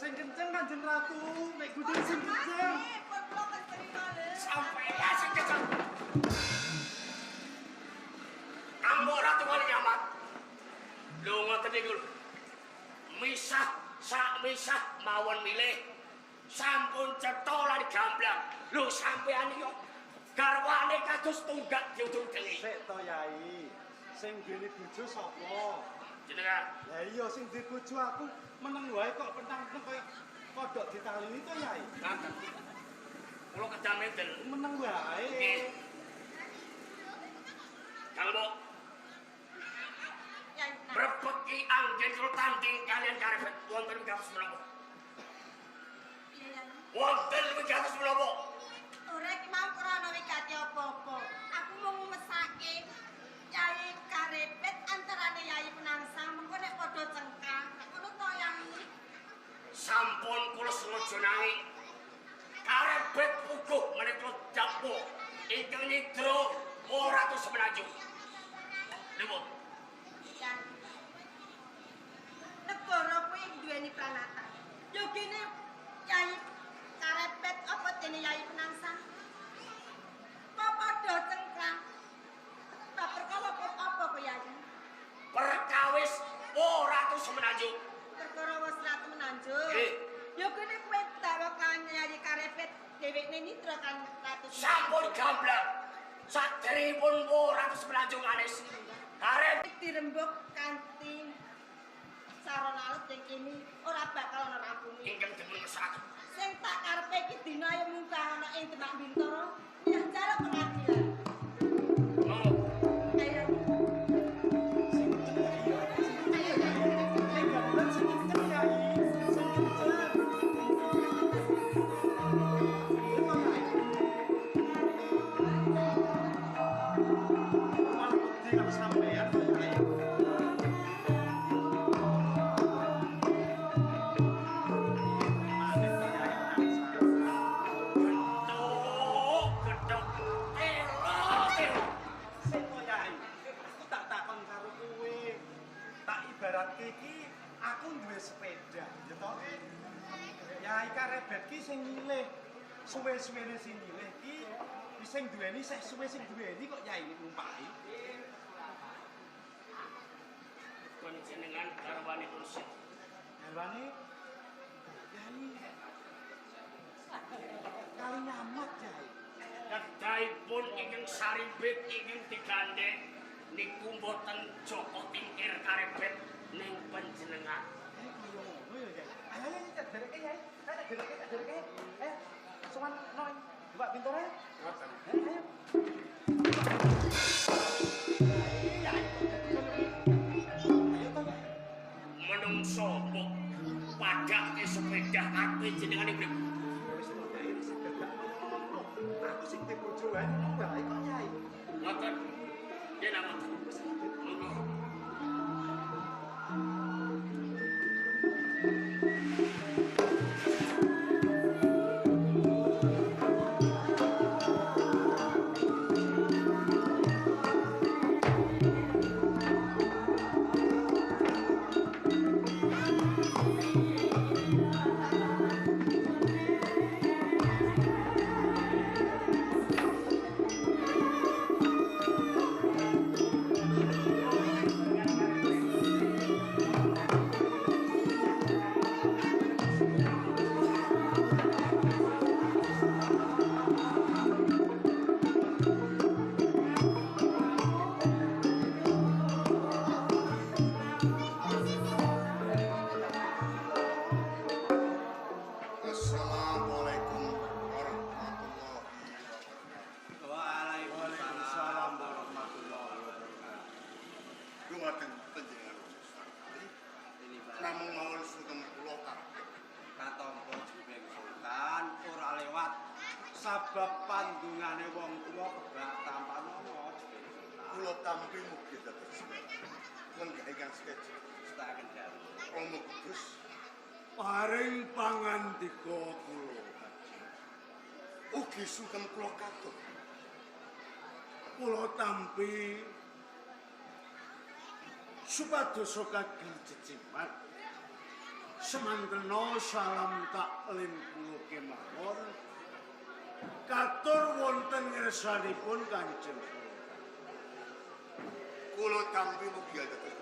sing kenceng Kanjeng Ratu, nek gudul sing kenceng. Sampai ya sing kenceng. Ambo Ratu Wali Nyamat. Lu ngoten iki lho. Misah sak misah mawon milih. Sampun cetha lan gamblang. Lho sampean yo garwane kados tunggak diudung-dengi. Sik to Yai. Sing duweni bojo sapa? Jenengan. Lah iya sing duwe bojo aku meneng wae kok pentang-pentang kaya kodhok ditalini to Yai. Ngaten. Kula kedah medel. Meneng wae. Nggih. Kang Mbok. Berbeki anggen kula tanding kalian karepet wonten kados menapa? Wonten kados menapa? Ora iki mau krana wigati apa-apa. Aku mung mesake Yai karepet antarane Yai Penangsang mengko nek padha cengkang. Ngono to Yai. Sampun kula sengaja nanging karepet uguh menika japo ingkang nyidra ora tus menaju. Nipun. Dan negara kuwi duweni pranatan. Yo kene Yai karepet apa dene Yai Penangsang? Kok padha cengkang? Tak perkara apa kok Yai? Perkawis ora tus menaju. Perkara wis ratu menanjung. Nggih. Yo kene kowe dawa kan Yai karepet dhewekne nitra kan ratu. Sampun gamblang. Saderipun ora tus menanjung anis. Karepet dirembuk kanthi sarana alut yang kini ora bakal ana rampungé. ingkang dipun kesakaken. Sing tak karepe iki dina ayo munggah ana ing Demak Bintara, nyah jala pengadilan. Monggo. Ayo. Sing kenceng iya. Ayo Yai. Nek gamelan sing kenceng Yai. Sing kenceng. Malah bukti kalau sampean to Yai. Manik to Yai Penangsang. Gedhog. Elo. Sing to Yai. Aku tak takon karo kowe. Tak ibaratke iki aku duwe sepeda, ya to? Yai karepet ki sing milih. Suwe-suwene sing milih ki sing duweni sik suwe sing duweni kok Yai numpaki. Panjenengan garwanipun sih. Garwane Yai kali nyamat Yai. Kedahipun ingkang saribit ingkang digandheng niku mboten Joko Tingkir karepet ning panjenengan. Kaya ngono ya Yai. Ayo tak dereke Yai. Tak dereke. Sowan noy. Mbak Bintara. Ngoten. Ayo. Yai. Ayo to Yai. Menungso mbok padhake sepeda ape jenengane mriki. Wis to Yai sing dadak ngono. Aku sing te bojo wae ngono wae kok Yai. Ngoten. Yen ngoten. Monggo. Assalamualaikum warahmatullahi wabarakatuh. Waalaikumsalam warahmatullahi wabarakatuh. Dumateng panjenengan Gusti. Namung mawon sugeng kula kabeh. Katampa Jubeng Sultan ora lewat sabab pandungane wong tuwa kebak tampanono Jubeng Sultan. Kula tampi mugi dados lenggah ingkang sekeji. Staken jalu. Romo Kudus Paring pangandika kula ugi sugeng kula katut. kula tampi supados kagem jecimat semantena salam taklim kula kemawon katur wonten ngersanipun Kanjeng Sultan. Kula tampi mugi dados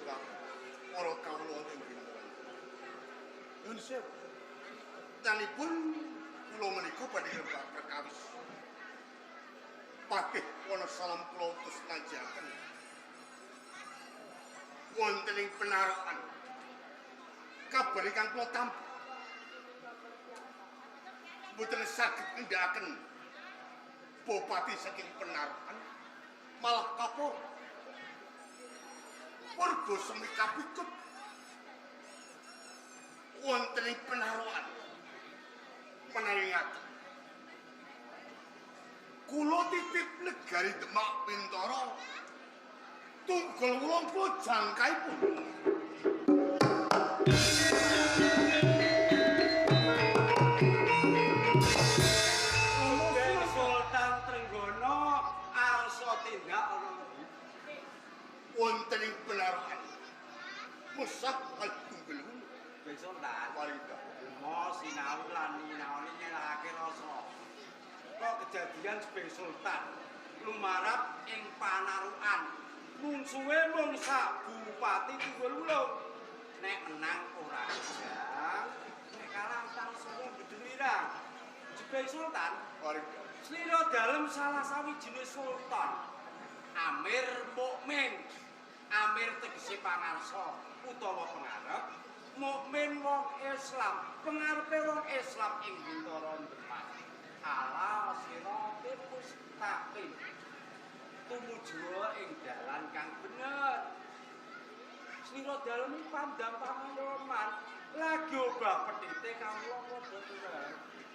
para kawula wonten bintaran. Nuwun sewu. Danipun kula menika badhe rembak perkawis. Pakih ana salam kula utus ngajaken. Wonten ing penarokan. Kabar ingkang kula tampi. Mboten saged nindakaken bupati saking penarokan malah kapur. Warga semi kapikut wonten ing penarokan menaringaken kula titip negari Demak Bintoro tunggal wulung kula jangkaipun. Umben Sultan Trenggono arsa tindak ana ndi? Wonten ing penarokan musah tunggal wulung Ben Sultan Walida. Mo sinau lan nyinaoni nyelahake rasa. Kok kejadian Sbeng Sultan lumarap ing panarukan. Mungsuhe mung sak bupati Tunggul Wulung. Nek menang ora jang, nek kalah tang semua bedulirang. Sbeng Sultan Walida. slira dalem salah sawijine sultan. Amir Mukmin. Amir tegese pangarsa utawa pengarep. Mukmin wong Islam, pengarepe wong Islam ing Bintoro Demak. Ala siratal mustaqim. Tumuju ing dalan kang bener. Slira dalem pandang pangayoman, lagi obah pedhite kawula padha turun.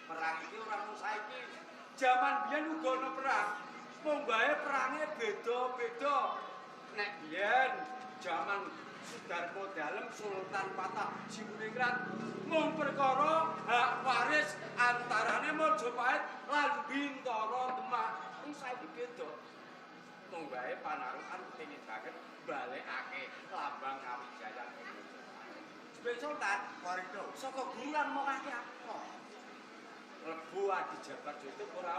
Perang iki ora mung saiki. Jaman biyen uga ana perang. Mung bae perange beda-beda. Nek biyen jaman Sudarmo dalem Sultan Patah Jiningrat mung perkara hak waris antarane Majapahit lan Bintoro Demak. Iki saiki beda. Mung bae panarukan kepengin banget balekake lambang kawijayan Majapahit. Sbeng Sultan Walida. saka guruan mokake apa? Lebu adijabat itu ora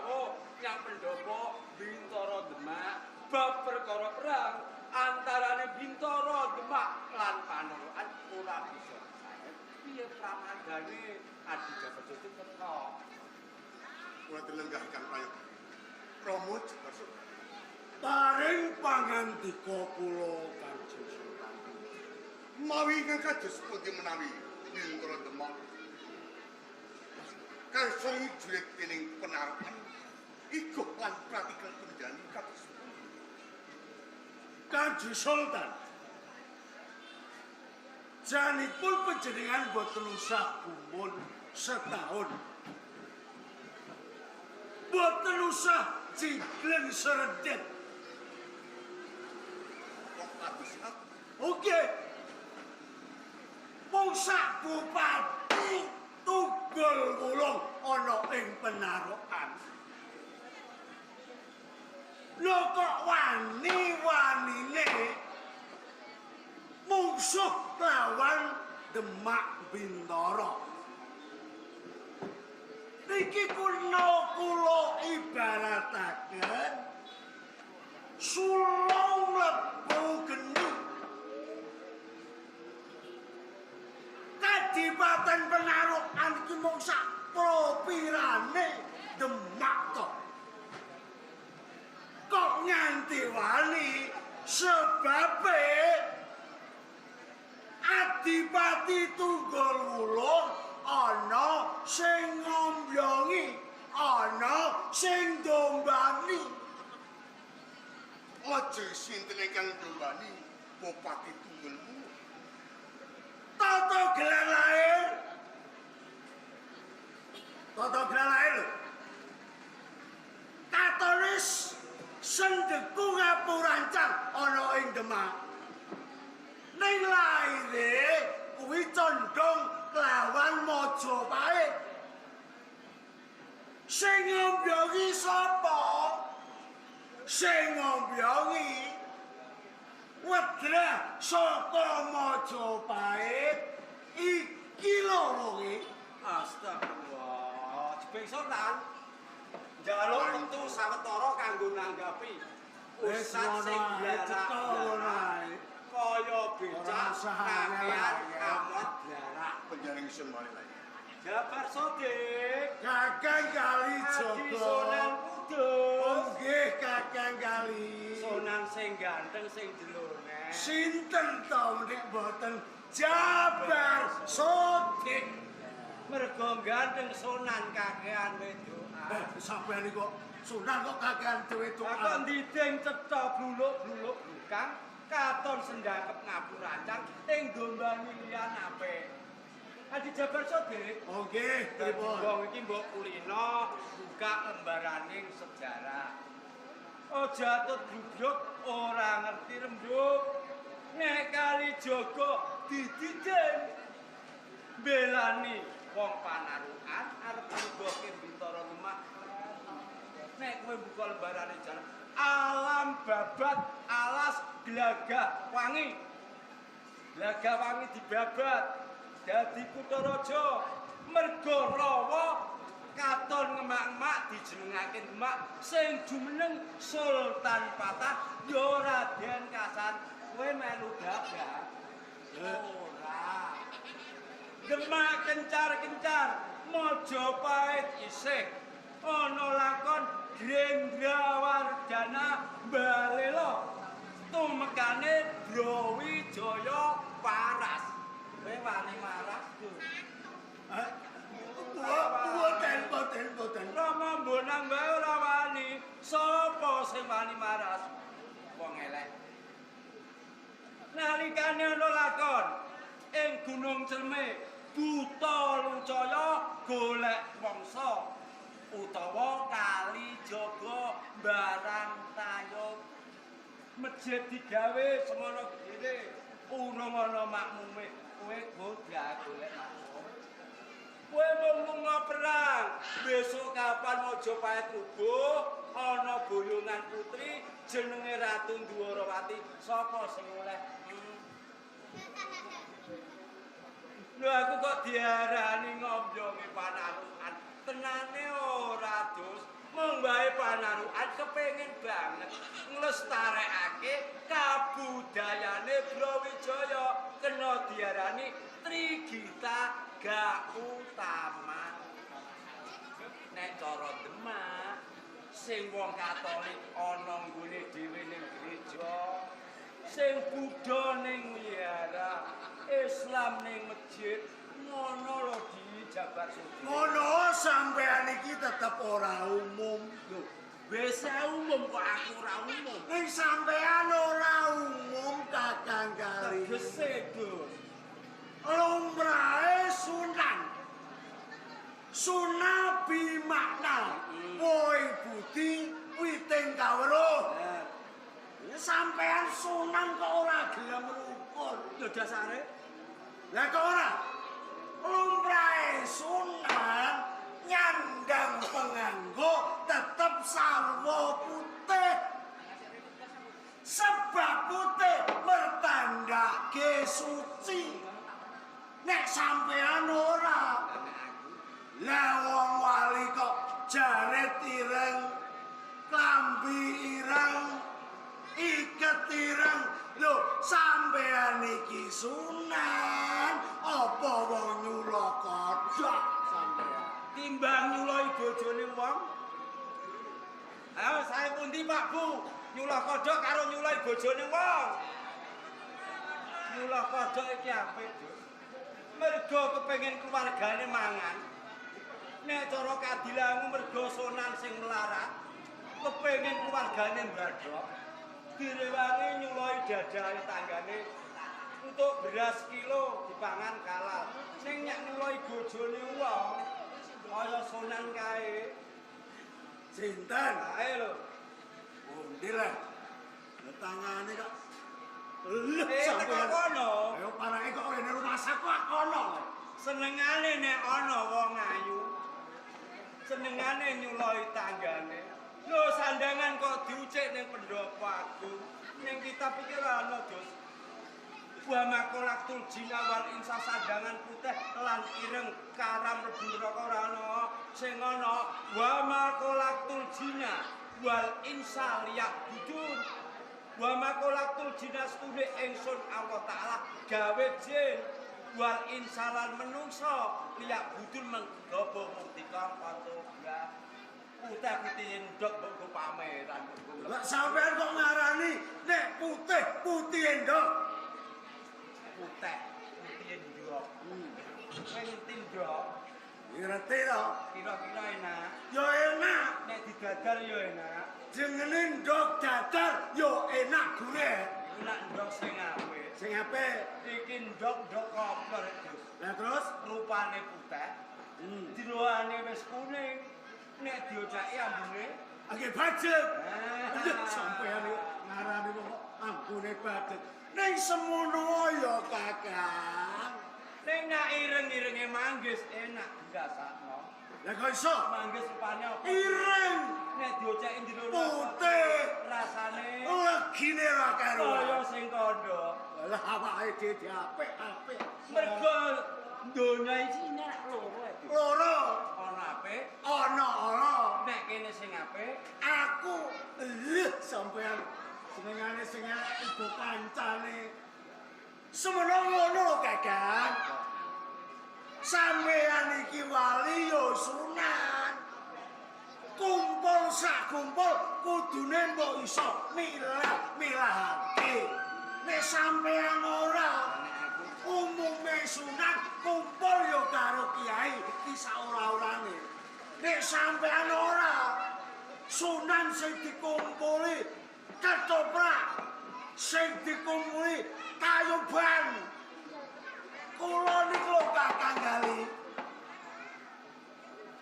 nyang pendopo Bintoro Demak bab perkara perang antarane Bintoro Demak lan Panarukan ora bisa saged piye pramandane adijabat itu teka. Kula telenggahaken prayoga. Romo masuk. Paring pangandika kula Kanjeng Sultan. Mawi ingkang kados pundi menawi Bintoro Demak kangsung julit dening penarukan iguh lan pratikel penjani kados Kanjeng Sultan. Janipun panjenengan boten usah gumun setahun. Boten usah jiglen seredet. kok kados apa? Oke. Wong sak bupati Tunggul Wulung ana ing penarukan. Lho kok wani-wanine mungsuh lawan Demak Bintoro. Niki kula ibarataken sulung lebu geni. Kadipaten Penarukan iki mung sak propirane Demak to. Kok nganti wani sebabe Adipati Tunggul Wulung ana sing ngombyongi, ana sing ndombani. Aja sinten ingkang ndombani Bupati Tunggul Wulung. Tata gelar lahir. Tata gelar lahir lho. Katolis sendeku ngapurancang ana ing Demak. Ning laire kuwi condong lawan Majapahit. Sing ngombyongi sapa? Sing ngombyongi Wedrah saka Majapahit iki Ki loro ki. Astagfirullah. Jebeng Sultan. Njaluk metu sawetara kanggo nanggapi pusat sing blarak. Kaya becak kakean amot blarak. Penjaring sun mari lagi. Jabar Sodik. Kakang Kali Adi Joko. Sunan Kudus. Nggih Kakang Kali. Sunan sing ganteng sing jelone. Sinten to mriki mboten Jabar Sodik. Mergo ganteng Sunan kakean wedokan. Sampeyan kok Sunan kok kakean dhewe to. Aku ndiding cetha bluluk-bluluk bukang katon sendakep ngapurancang ing dombani liyan apik. Adi Jabar Sodik. Oh nggih, Dadi pripun? wong iki mbok kulino buka lembaraning sejarah. Aja atut grubyuk ora ngerti rembug. Nek Kalijaga dididing belani wong panarukan arep nuduhke Bintara Lemah. Nek kowe buka lembarane jalan alam babat alas glagah wangi. Glagah wangi dibabat dadi Kutaraja mergo rawa katon ngemak-emak dijenengake Demak sing jumeneng Sultan Patah ya Raden Kasan. Kowe melu gagah ora. Demak kencar-kencar Majapahit isih ana lakon Grendrawardhana Balela tumekane Brawijaya waras. Kowe wani maras ku. Boten. Rama mbonang wae ora wani. Sapa sing wani maras? Wong elek. Nalikane ana lakon ing Gunung Celme, Buta Lucaya golek mangsa utawa Kalijaga barang tayub. Masjid digawe semono gedhe, urung ana makmume. Kowe godha golek makmum. Kowe mung perang, besok kapan Majapahit rubuh, ana boyongan putri jenenge Ratu Dwarawati. Sapa sing oleh? Lho aku kok diarani ngombyonge panarukan. Tenane ora dos. Mung wae panarukan kepengin banget nglestarekake kabudayane Brawijaya kena diarani Trigita Gautama. Nek cara Demak sing wong Katolik ana nggone dhewe ning gereja, sing Buddha ning wihara, Islam ning masjid, ngono lho di Jabar Sodik. Ngono sampean iki tetep ora umum. Lho, Wis umum kok aku ora umum. ning sampean ora umum Kakang Kali. Tegese, Gus. Lumrahe Sunan. Sunabi makna. Woi budi witing kawruh. Sampean Sunan kok ora gelem rukun. Lho dasare Lah kok ora? Lumrahe Sunan nyandang penganggo tetep sarwa putih. Sebab putih mertandake suci. Nek sampean ora. Lah wong wali kok jaret ireng, klambi ireng, iket ireng. Lho, sampean iki Sunan apa wong nyula kodhok sampean? timbang nyuloi bojone wong. Ayo saya pundi Pak Bu? Nyulah kodhok karo nyuloi bojone wong. Nyulah kodhok iki apik, Gus. Mergo kepengin keluargane mangan. Nek cara kadilanmu mergo Sunan sing melarat, kepengin keluargane mbadhok. Direwangi nyuloi dadahe tanggane untuk beras kilo dipangan kalal. Ning nyak nyuloi bojone wong kaya Sunan kae. Sinten? Ae lho. Pundi lah. Tangane kok. Lho Teko sampean. kono. Ayo parake kok rene rumah saku kono. Senengane nek ana wong ayu. Senengane nyuloi tanggane. Lho sandangan kok diucik ning pendopo agung. Ning kitab iki ora ana, Gus. Wa makolaktul jina wal insa sandangan putih lan ireng karam mlebu neraka ora ana. Sing ana wa makolaktul jina wal insa liyak budun. Wa makolaktul jina stune ingsun Allah taala gawe jin wal insa lan menungso liyak budun menggobo mukti kanggo ya. Putih putih ndok mbok pameran. Lah sampean kok ngarani nek putih putih endok. Putih ndok. Kowe ngerti ndok? Ngerti to? Kira-kira enak. Ya enak. Nek didadar ya enak. Jenenge ndok dadar ya enak gurih. Iku nak ndok sing apik. Sing apik. Iki ndok koper, Gus. Lah terus Rupane putih. Diroane wis kuning. Nek diocaki ambune Oke budget. Ah. Sampean ngarani kok ambune budget. Ning semono ya Kakang. ning nak ireng-irenge manggis enak dirasakno. Lah kok iso? Manggis rupane apa? Ireng, Nek dioceki njero putih, rasane legine ra kaya karuan. sing kandha. Lah awake dhewe apik-apik. Mergo donya iki nek loro iki. Loro, Ana apik, ana ora. nek kene sing apik, Aku sampean senengane sing ibu kancane. Semono ngono lho Kakang. Sampean iki wali ya sunan. Kumpul sak kumpul kudune mbok iso milah-milahake. Nek sampean ora umume sunan kumpul ya karo kiai iki saora-orane. Nek sampean ora sunan sing dikumpuli ketoprak sing dikumpuli kayuban. Kula niku lho Kakang Gali.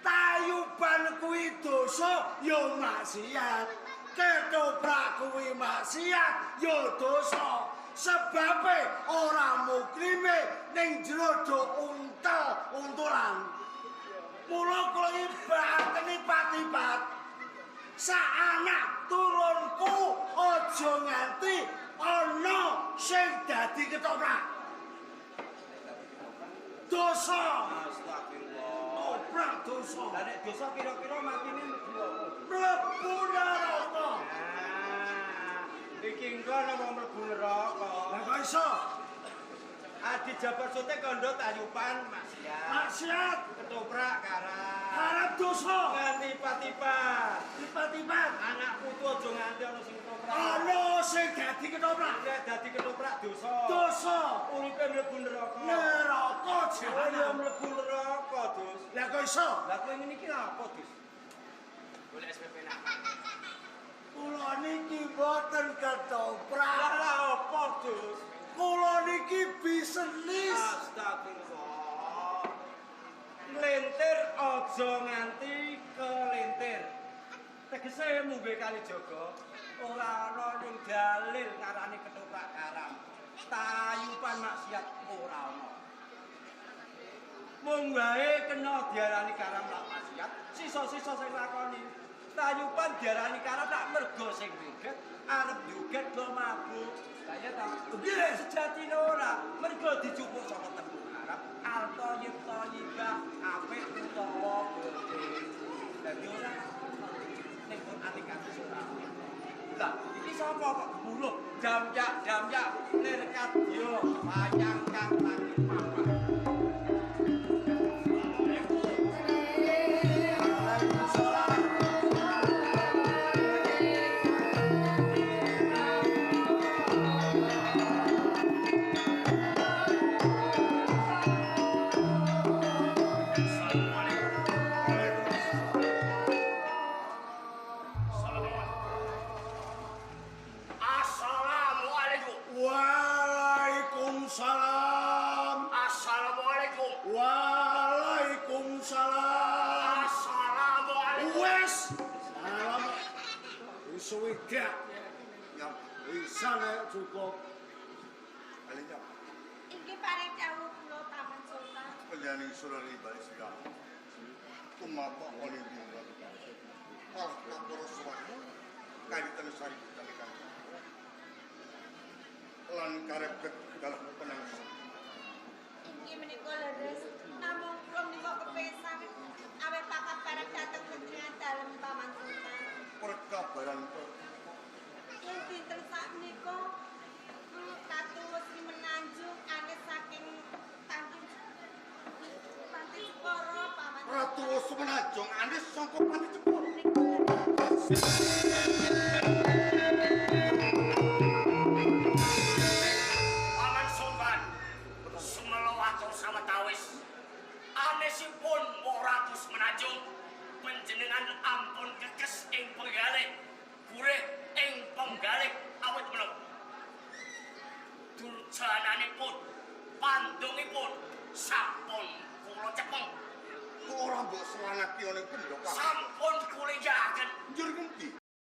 Tayuban kuwi dosa ya maksiat. Ketoprak kuwi maksiat ya dosa. Sebabe ora mukrime ning jero do untulan. Mula kula iki bakeni patipat. Sak anak turunku aja nganti ana sing dadi ketoprak. Dosa. astagfirullah. Oprak dosa. Lah nek dosa kira-kira matine mlebu apa? Mlebu neraka. Iki engko ana wong mlebu neraka. Lah kok iso? Adi jabar sote kondo tayupan maksiat. Maksiat. Ketoprak karam. Harap dosa. Nganti tiba-tiba. Tiba-tiba Anak putu aja nganti ana sing ketoprak. ana sing dadi ketoprak. Nek dadi ketoprak dosa. Dosa. Uripe mlebu neraka. Neraka Oh ya jahanam. mlebu neraka, Dus. Lah kok iso? Lah kowe ngene iki apa, Dus? Golek SPP nak. Kula niki boten ketoprak. Lah apa, Dus? Kula niki bisnis. Astagfirullah. Nglentir aja nganti kelentir. Tegese munggo kali jaga ora ana ning dalil ngarani ketoprak karam. Tayupan maksiat ora ana. Mung wae kena diarani karam lan maksiat, sisa-sisa sing lakoni. Tayupan diarani karam lak mergo sing joget arep joget do mabuk. Kaya ta. Nggih. Sejatine ora, mergo dicupuk saka tembung Arab, al-thayyib-thayyibah, apik utawa gedhe. Dadi ora ning Quran iki kados ora. Lah, iki sapa kok buruh damyak nirkat yo wayang kang langit papat. Assalamualaikum. Waalaikumsalam. Assalamualaikum. Waalaikumsalam. Assalamualaikum. Wes. Salam. Wisuwidak. Nyam, Bisa nek cukup. kali nyam. Iki paring dawuh kula Paman Sultan. Penjani surari balik silam. Kumapa oli diulang. Malah lapor suara. Kaitan sari kali kali. lan karebet dalam penangsa. Iki menika leres namung kula menika kepesan awet pakat bareng dateng jenengan dalem Paman Sultan. Perkabaran Yen dinten sakmenika Ratu Sri Menanjung anes saking Panti Jepara Paman Ratu Sumenajong anis sangka Panti Jepara. Paman Sultan, sumelo atur sawetawis. Anesipun Ratu Semenanjung, panjenengan ampun kekes ing penggalih, gurih ing penggalih awit menung. Durjananipun, pandungipun, sampun kula cepeng. Ora mbok selanaki ana pendokan. Sampun kuliahaken. Njur ngendi?